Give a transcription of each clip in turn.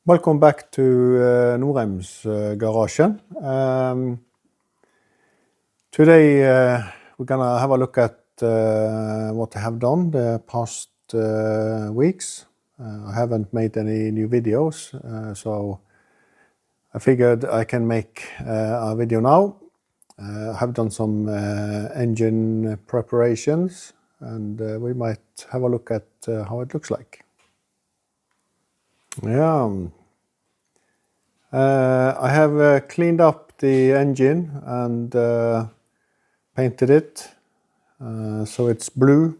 Welcome back to Norheim's garage. Today we're gonna have a look at what I have done the past weeks. I haven't made any new videos, so I figured I can make a video now. I have done some engine preparations, and we might have a look at how it looks like. Yeah, I have cleaned up the engine and painted it so it's blue.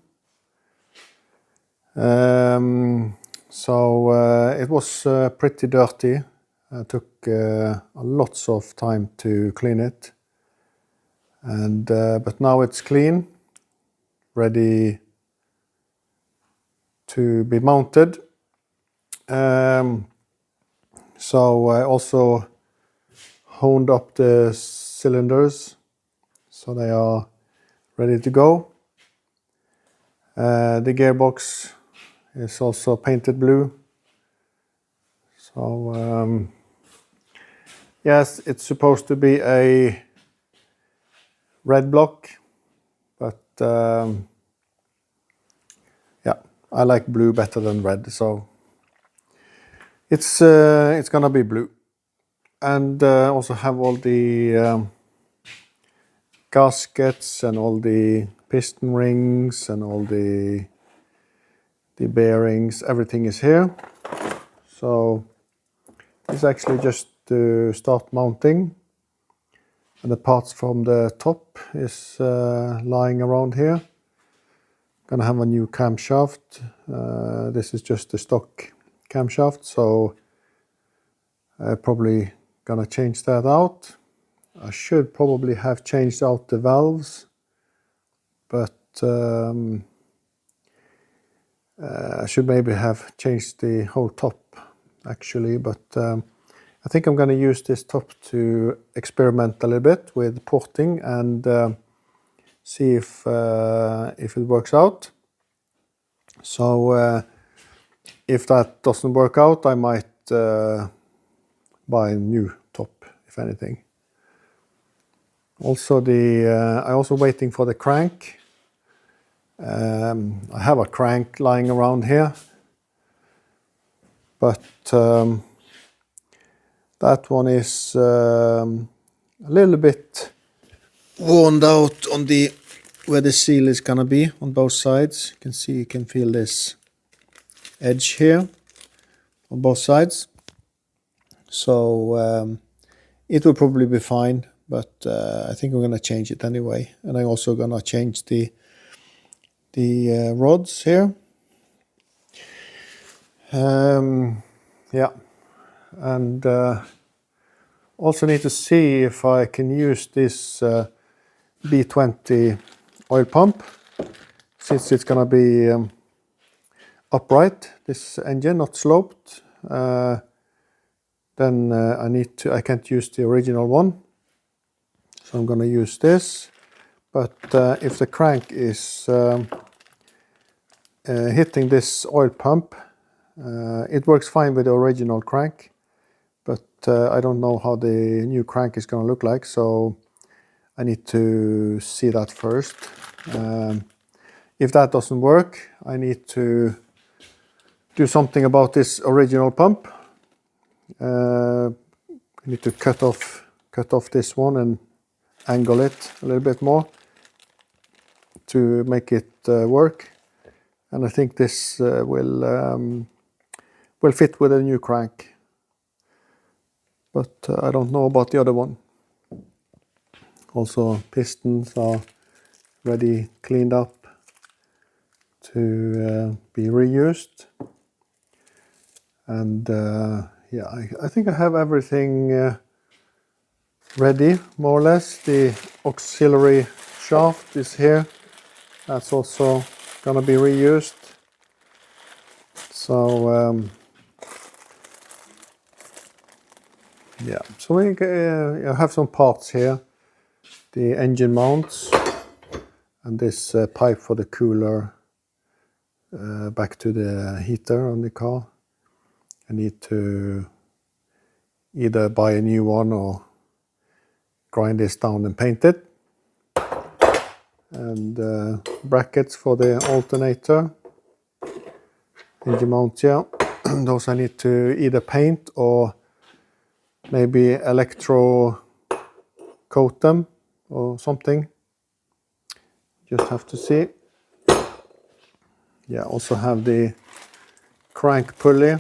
It was pretty dirty. It took lots of time to clean it, and but now it's clean, ready to be mounted. So I also honed up the cylinders so they are ready to go. The gearbox is also painted blue. So yes, it's supposed to be a red block, but yeah, I like blue better than red, so it's gonna be blue. And also have all the gaskets and all the piston rings and all the bearings. Everything is here. So it's actually just to start mounting, and the parts from the top is lying around here. Gonna have a new camshaft. This is just the stock camshaft, so I'm probably gonna change that out. I should probably have changed out the valves, but I should maybe have changed the whole top actually, but I think I'm going to use this top to experiment a little bit with porting and see if it works out. So if that doesn't work out, I might buy a new top, if anything. Also, I'm also waiting for the crank. I have a crank lying around here, but that one is a little bit worn out on the where the seal is gonna be on both sides. You can feel this edge here on both sides. So it will probably be fine, but I think I'm gonna change it anyway. And I'm also gonna change the rods here. Yeah, and also need to see if I can use this B20 oil pump, since it's gonna be upright, this engine, not sloped. Then I can't use the original one, so I'm gonna use this. But if the crank is hitting this oil pump, it works fine with the original crank, but I don't know how the new crank is gonna look like, so I need to see that first. If that doesn't work, I need to do something about this original pump. I need to cut off this one and angle it a little bit more to make it work. And I think this will fit with a new crank, but I don't know about the other one. Also, pistons are ready, cleaned up to be reused. And yeah, I think I have everything ready, more or less. The auxiliary shaft is here. That's also gonna be reused. So yeah, so we have some parts here. The engine mounts and this pipe for the cooler back to the heater on the car. I need to either buy a new one or grind this down and paint it. And brackets for the alternator, engine mount here. Those I need to either paint or maybe electro coat them or something. Just have to see. Yeah, also have the crank pulley.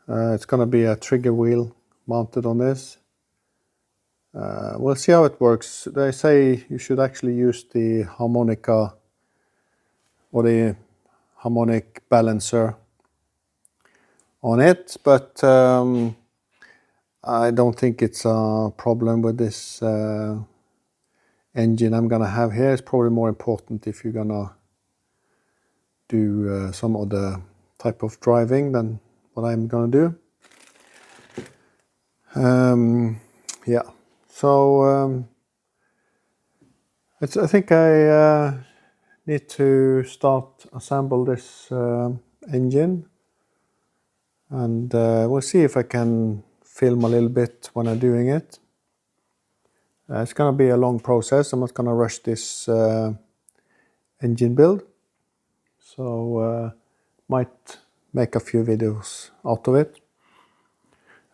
It's gonna be a trigger wheel mounted on this. We'll see how it works. They say you should actually use the harmonica or the harmonic balancer on it, but I don't think it's a problem with this engine I'm gonna have here. It's probably more important if you're gonna do some other type of driving than what I'm gonna do. Yeah, so I think I need to start assemble this engine, and we'll see if I can film a little bit when I'm doing it. It's gonna be a long process. I'm not gonna rush this engine build, so might make a few videos out of it.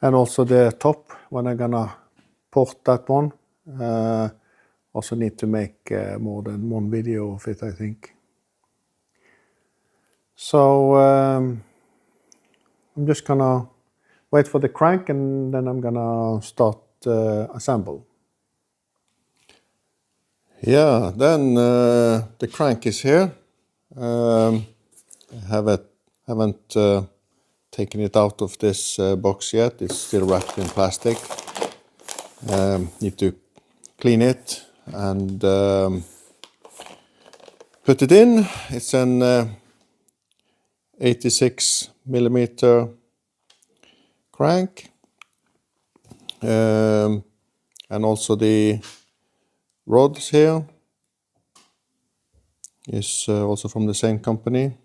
And also the top, when I'm gonna port that one, also need to make more than one video of it, I think. So I'm just gonna wait for the crank and then I'm gonna start assemble. Yeah, then the crank is here. I haven't taken it out of this box yet. It's still wrapped in plastic. Need to clean it and put it in. It's an 86 millimeter crank, and also the rods here is also from the same company.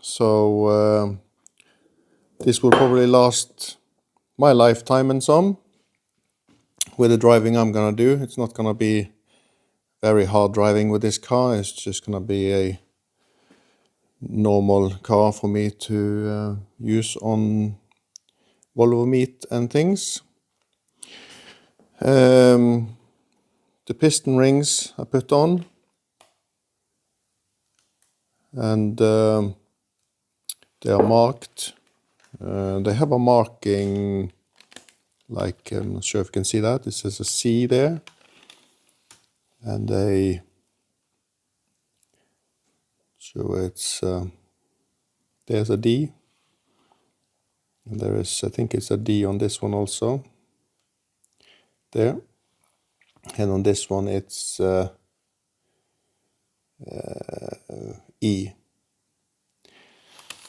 So this will probably last my lifetime and some with the driving I'm gonna do. It's not gonna be very hard driving with this car. It's just gonna be a normal car for me to use on Volvo meet and things. The piston rings I put on, and they are marked. They have a marking, like, I'm not sure if you can see that. It says a C there, and it's there's a D, and there is, I think it's a D on this one also. There, and on this one it's E,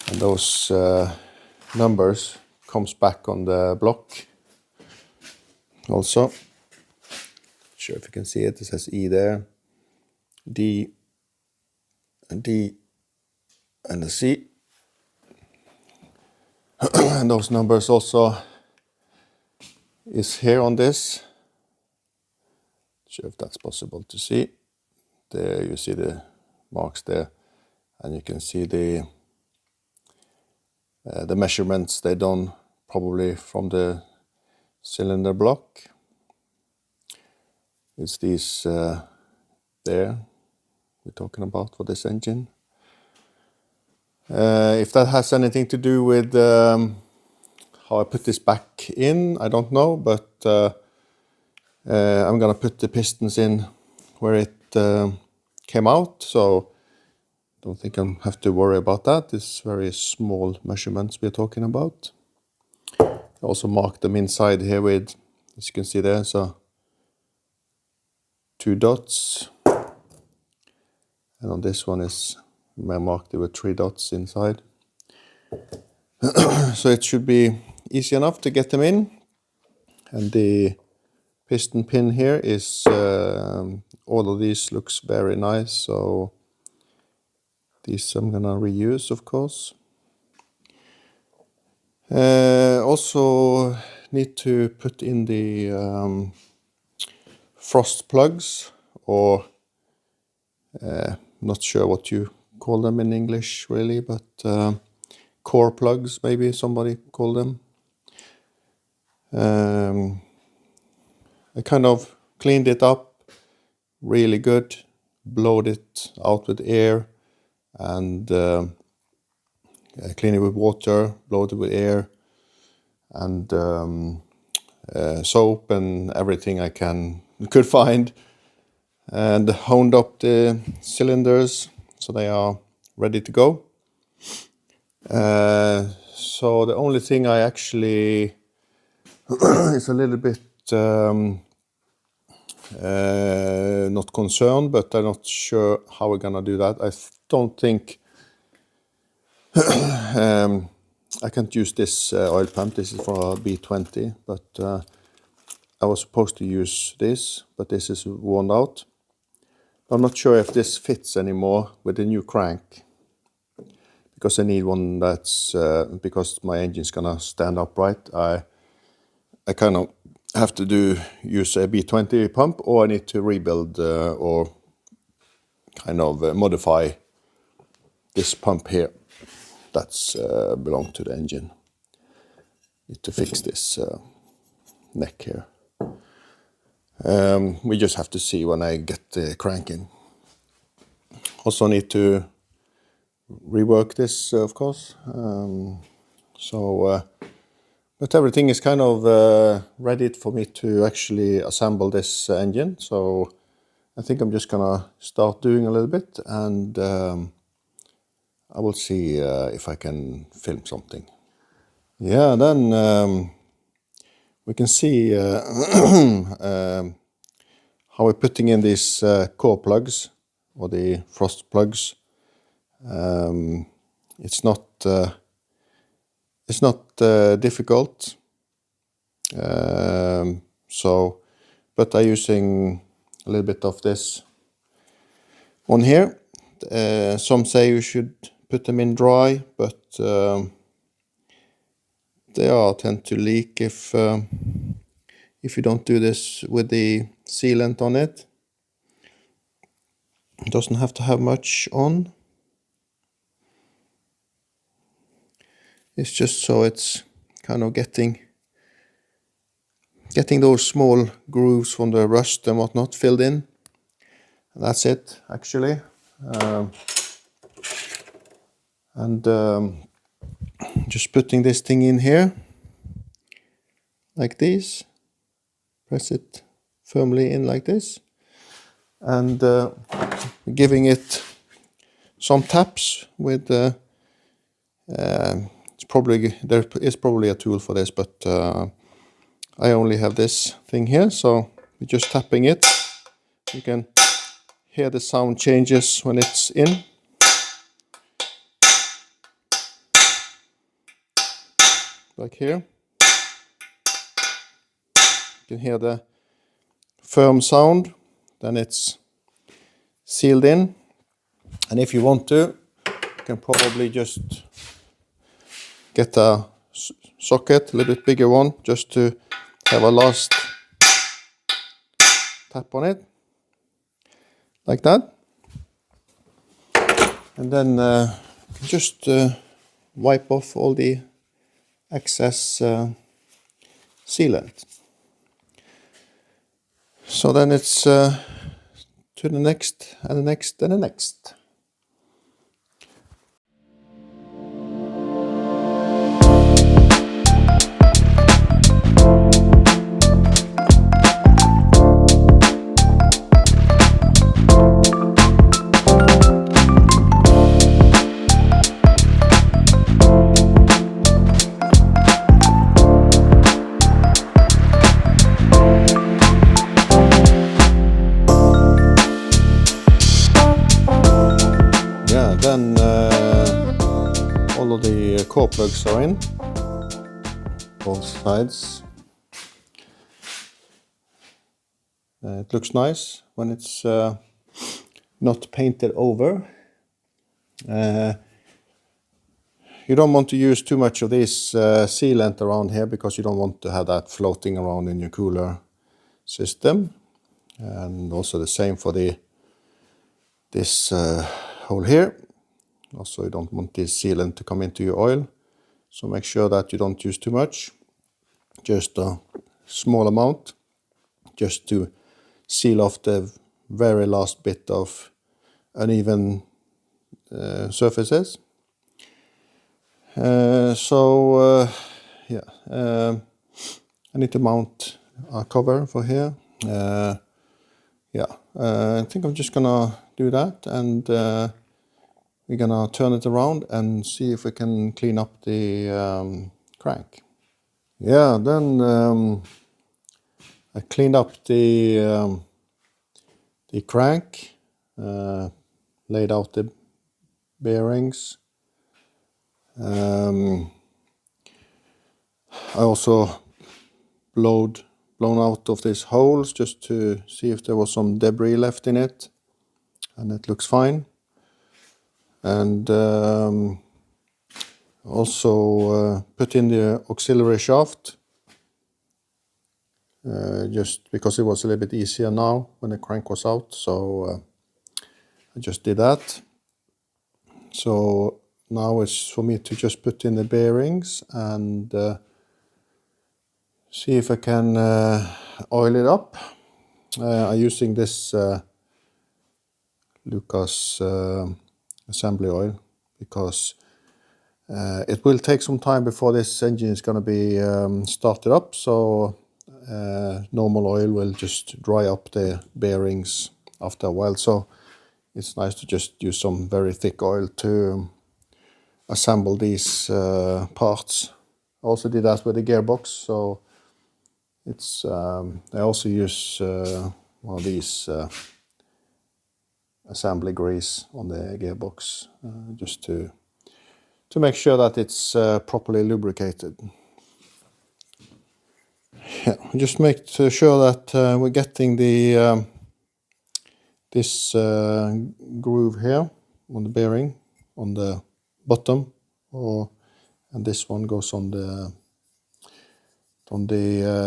and those numbers comes back on the block also. Not sure if you can see it. It says E there, D, and D, and a C. And those numbers also is here on this. Not sure if that's possible to see. There you see the marks there, and you can see the measurements they done probably from the cylinder block. It's these there we're talking about for this engine. If that has anything to do with how I put this back in, I don't know, but I'm gonna put the pistons in where it came out, so I don't think I have to worry about that. It's very small measurements we're talking about. I also marked them inside here with, as you can see there, so 2 dots, and on this one is I marked it with 3 dots inside. So it should be easy enough to get them in. And the piston pin here is all of these looks very nice, so these I'm gonna reuse, of course. Also need to put in the frost plugs, or not sure what you call them in English really, but core plugs maybe somebody call them. I kind of cleaned it up really good, blowed it out with air, and clean it with water, blowed it with air, and soap and everything I could find, and honed up the cylinders so they are ready to go. So the only thing I actually is a little bit not concerned, but I'm not sure how we're gonna do that. I don't think I can't use this oil pump. This is for a B20, but I was supposed to use this, but this is worn out. I'm not sure if this fits anymore with the new crank, because I need one that's because my engine's gonna stand upright. I kind of have to use a B20 pump, or I need to rebuild or kind of modify this pump here that's belong to the engine. Need to fix this neck here. We just have to see when I get the crank in. Also need to rework this, of course. But everything is kind of ready for me to actually assemble this engine. So I think I'm just gonna start doing a little bit, and I will see if I can film something. Yeah, then we can see how we're putting in these core plugs, or the frost plugs. It's not difficult. But I'm using a little bit of this on here. Some say you should put them in dry, but they tend to leak if you don't do this with the sealant on it. It doesn't have to have much on. It's just so it's kind of getting those small grooves from the rust and whatnot filled in. And that's it, actually. Just putting this thing in here, like this. Press it firmly in like this, and giving it some taps with there is probably a tool for this, but I only have this thing here, so we're just tapping it. You can hear the sound changes when it's in. Like here. You can hear the firm sound, then it's sealed in. And if you want to, you can probably just get a socket, a little bit bigger one, just to have a last tap on it, like that. And then just wipe off all the excess sealant. So then it's to the next and the next and the next. Then all of the core plugs are in, both sides. It looks nice when it's not painted over. you don't want to use too much of this sealant around here because you don't want to have that floating around in your cooler system. And also the same for this hole here. Also, you don't want this sealant to come into your oil, so make sure that you don't use too much, just a small amount, just to seal off the very last bit of uneven surfaces. I need to mount a cover for here. I think I'm just gonna do that, and we're gonna turn it around and see if we can clean up the crank. Yeah, then I cleaned up the crank, laid out the bearings. I also blown out of these holes just to see if there was some debris left in it, and it looks fine. And also put in the auxiliary shaft, just because it was a little bit easier now when the crank was out, so I just did that. So now it's for me to just put in the bearings and see if I can oil it up. I'm using this Lucas assembly oil because it will take some time before this engine is going to be started up, so normal oil will just dry up the bearings after a while, so it's nice to just use some very thick oil to assemble these parts. I also did that with the gearbox, so it's I also use one of these assembly grease on the gearbox just to make sure that it's properly lubricated. Yeah, just make sure that we're getting the this groove here on the bearing on the bottom, and this one goes on the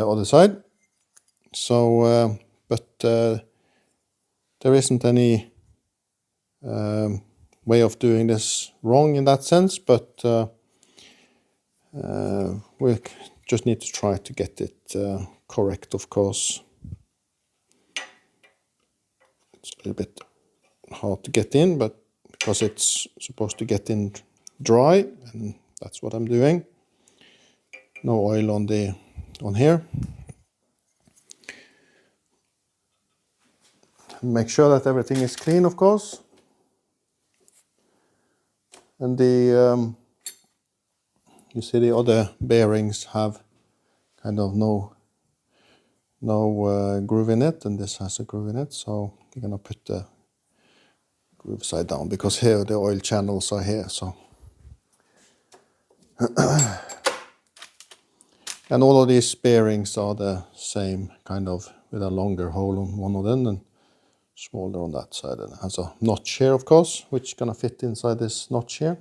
other side. So, but there isn't any way of doing this wrong in that sense, but we just need to try to get it correct, of course. It's a little bit hard to get in, but because it's supposed to get in dry, and that's what I'm doing. No oil on here. Make sure that everything is clean, of course. And the you see the other bearings have kind of no groove in it, and this has a groove in it, so we're gonna put the groove side down because here the oil channels are here, so and all of these bearings are the same, kind of with a longer hole on one of them and smaller on that side, and it has a notch here, of course, which is gonna fit inside this notch here.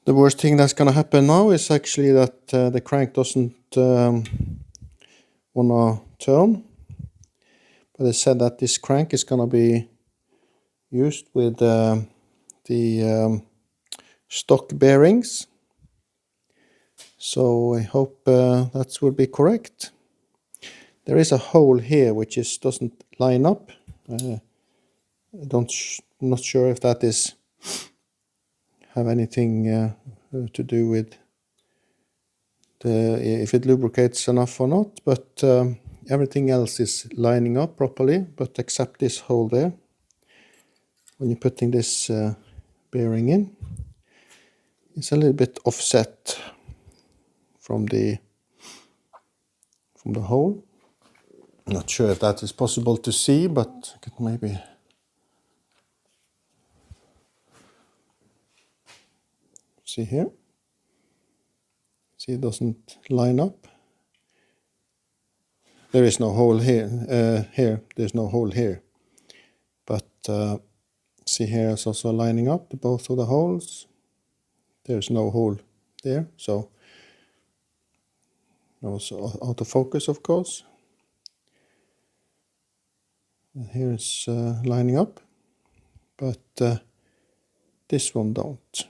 The worst thing that's gonna happen now is actually that the crank doesn't wanna turn. But I said that this crank is gonna be used with the stock bearings. So I hope that will be correct. There is a hole here which doesn't line up. Not sure if that is have anything to do with if it lubricates enough or not, but everything else is lining up properly, but except this hole there. When you're putting this bearing in, it's a little bit offset from the from the hole. Not sure if that is possible to see, but I could maybe see here. See, it doesn't line up. There is no hole here. There's no hole here. But see here, it's also lining up both of the holes. There's no hole there, so also out of focus, of course. And here it's lining up, but this one don't.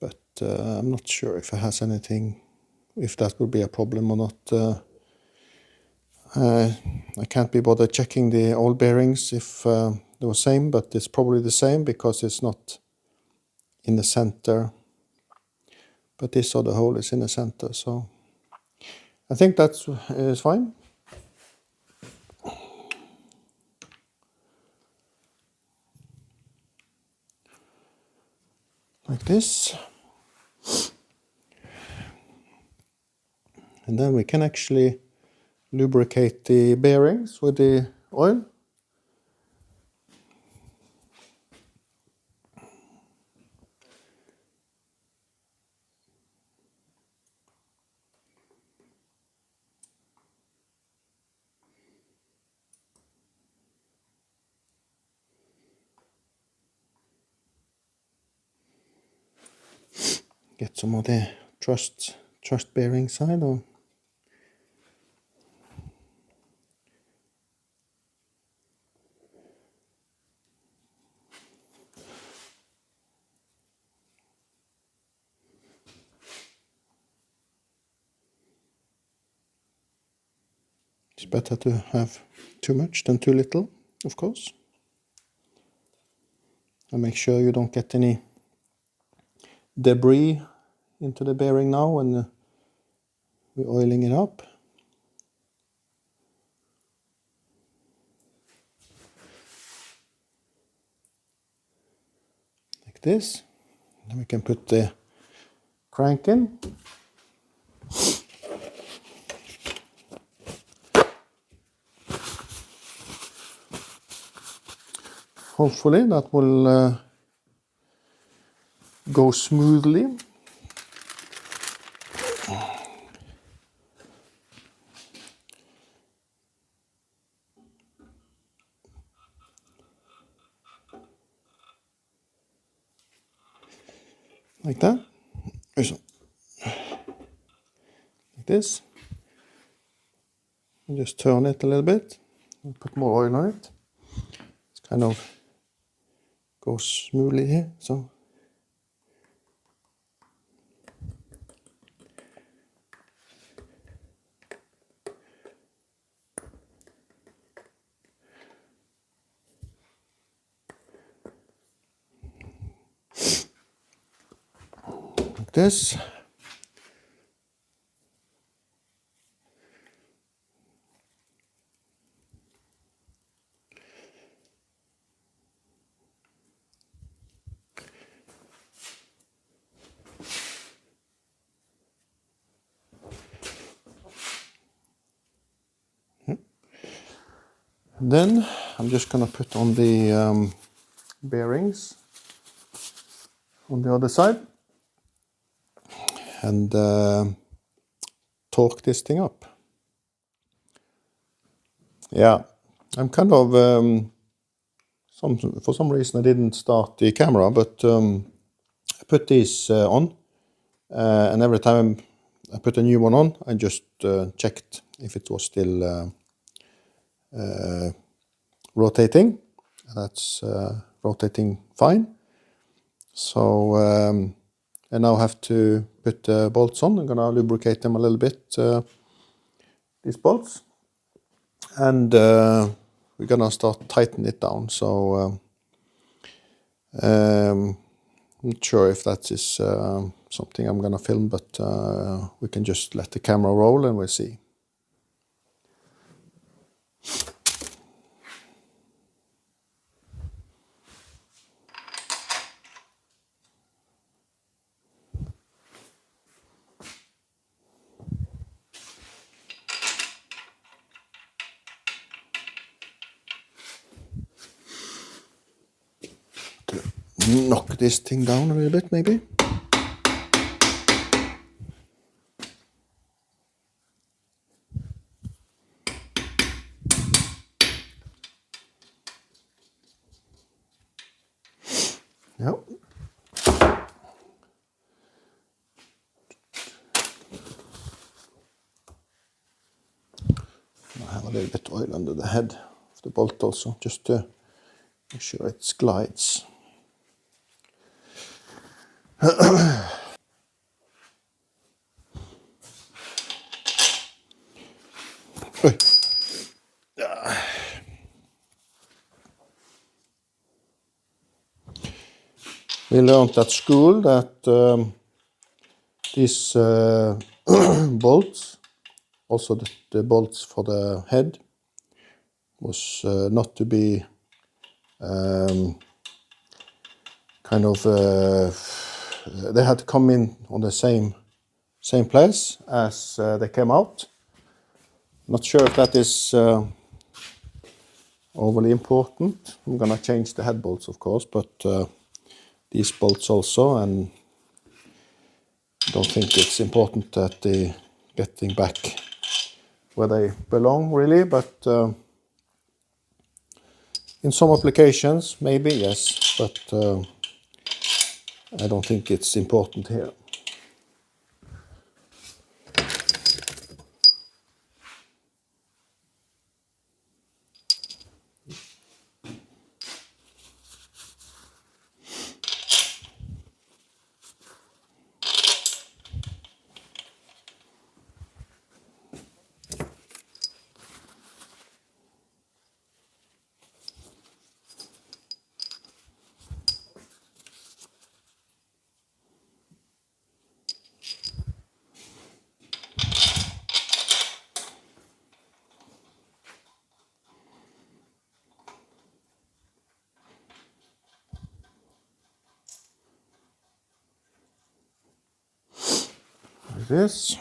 But I'm not sure if it has anything, if that would be a problem or not. I can't be bothered checking the old bearings if they were same, but it's probably the same because it's not in the center. But this other hole is in the center, so I think that is fine. Like this. And then we can actually lubricate the bearings with the oil. Get some of the thrust bearing side on. It's better to have too much than too little, of course. And make sure you don't get any debris into the bearing now when we're oiling it up. Like this. Then we can put the crank in. Hopefully that will go smoothly. Like that. Like this. And just turn it a little bit and put more oil on it. It's kind of goes smoothly here, so like this. Then I'm just gonna put on the bearings on the other side and torque this thing up. Yeah, I'm kind of for some reason I didn't start the camera, but I put these on, and every time I put a new one on, I just checked if it was still rotating. That's rotating fine. So I now have to put the bolts on. I'm gonna lubricate them a little bit, these bolts, and we're gonna start tightening it down. So I'm not sure if that is something I'm gonna film, but we can just let the camera roll and we'll see. knock this thing down a little bit, maybe. Yeah. I have a little bit oil under the head of the bolt also, just to make sure it glides. We learned at school that these bolts, also the bolts for the head, was not to be kind of they had to come in on the same place as they came out. Not sure if that is overly important. I'm gonna change the head bolts, of course, but these bolts also, and don't think it's important that they getting back where they belong really, but in some applications maybe yes, but I don't think it's important here. Like this.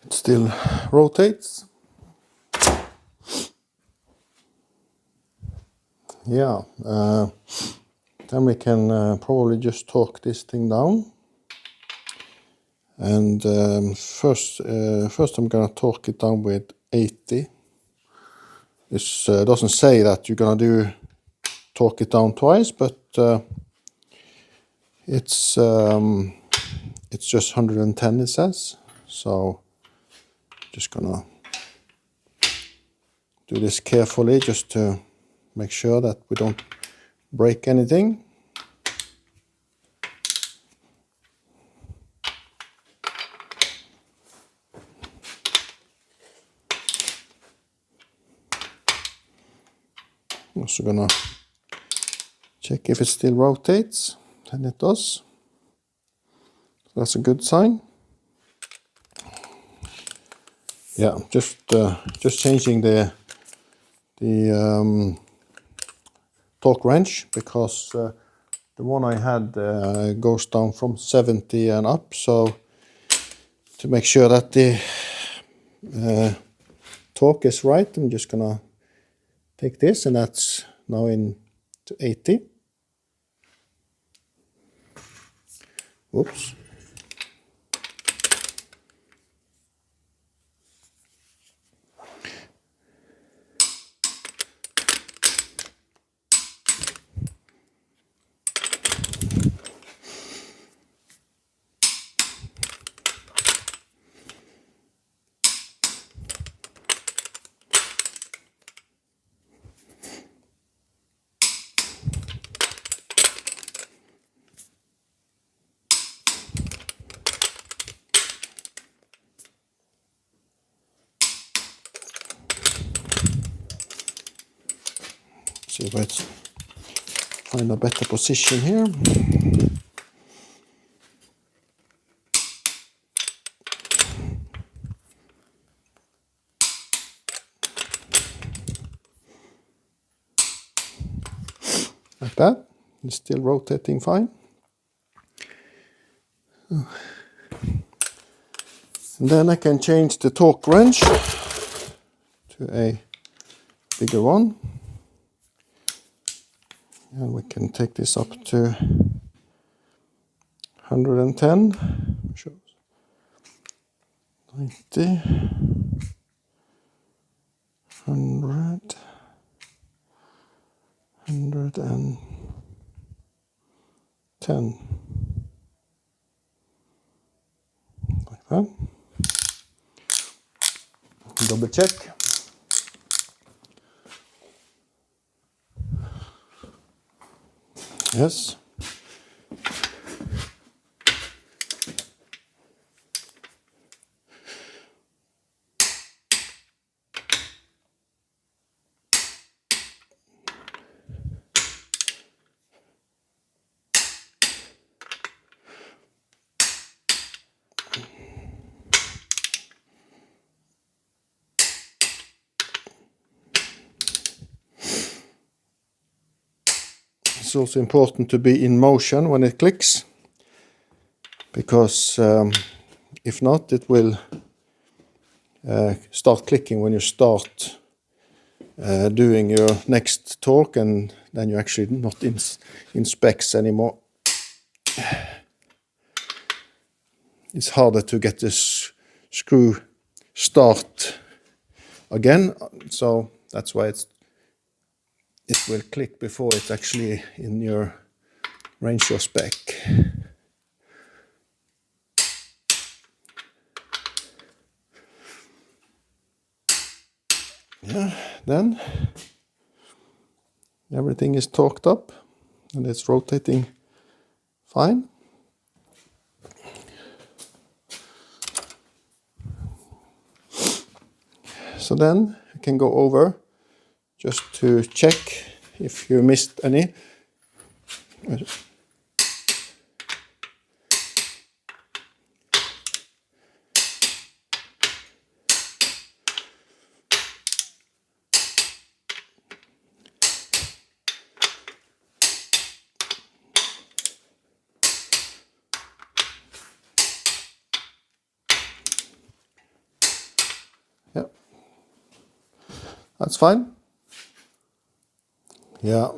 It still rotates. Yeah, then we can probably just torque this thing down. And first I'm gonna torque it down with 80. This doesn't say that you're gonna torque it down twice, but it's just 110 it says. So just gonna do this carefully just to make sure that we don't break anything. I'm also gonna check if it still rotates, and it does. So that's a good sign. Yeah, just changing the torque wrench, because the one I had goes down from 70 and up, so to make sure that the torque is right, I'm just gonna take this, and that's now in to 80. Whoops. see if I find a better position here. Like that. It's still rotating fine. And then I can change the torque wrench to a bigger one. And we can take this up to 110. Shows 90. 100. 110. Like that. Double check. Yes. It's also important to be in motion when it clicks, because if not, it will start clicking when you start doing your next torque, and then you're actually not in specs anymore. It's harder to get this screw start again, so that's why it will click before it's actually in your range or spec. Yeah, then everything is torqued up and it's rotating fine. So then you can go over just to check if you missed any. Yeah, that's fine. Yeah,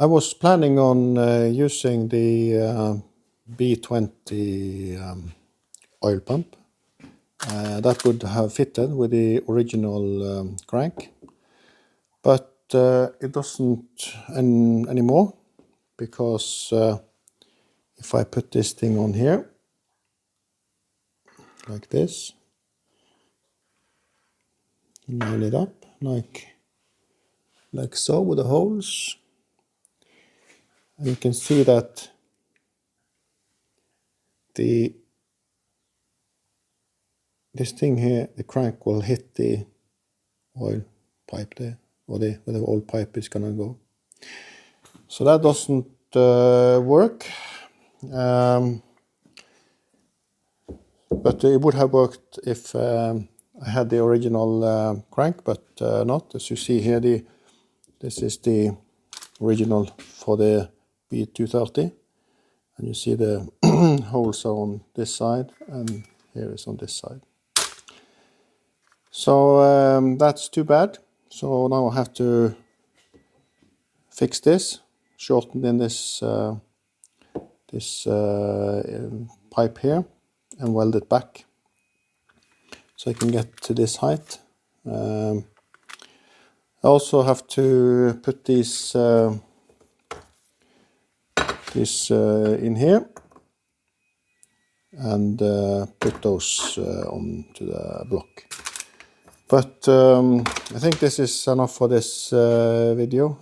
I was planning on using the B20 oil pump. That would have fitted with the original crank, but it doesn't anymore, because if I put this thing on here like this, line it up like so with the holes, and you can see that this thing here, the crank will hit the oil pipe there, or where the oil pipe is gonna go. So that doesn't work. But it would have worked if I had the original crank, but not. As you see here, this is the original for the B230, and you see the holes are on this side, and here is on this side. So that's too bad. So now I have to fix this, shorten in this pipe here, and weld it back so I can get to this height. I also have to put these in here and put those onto the block. But I think this is enough for this video.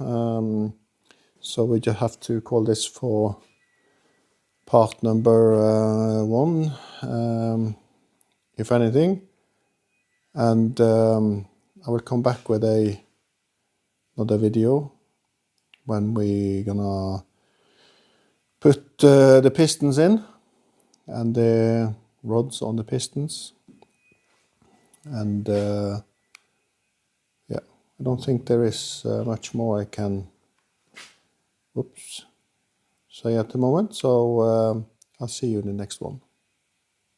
So we just have to call this for part number 1, if anything. And I will come back with a another video when we gonna put the pistons in and the rods on the pistons. And yeah, I don't think there is much more I can say at the moment, so I'll see you in the next one.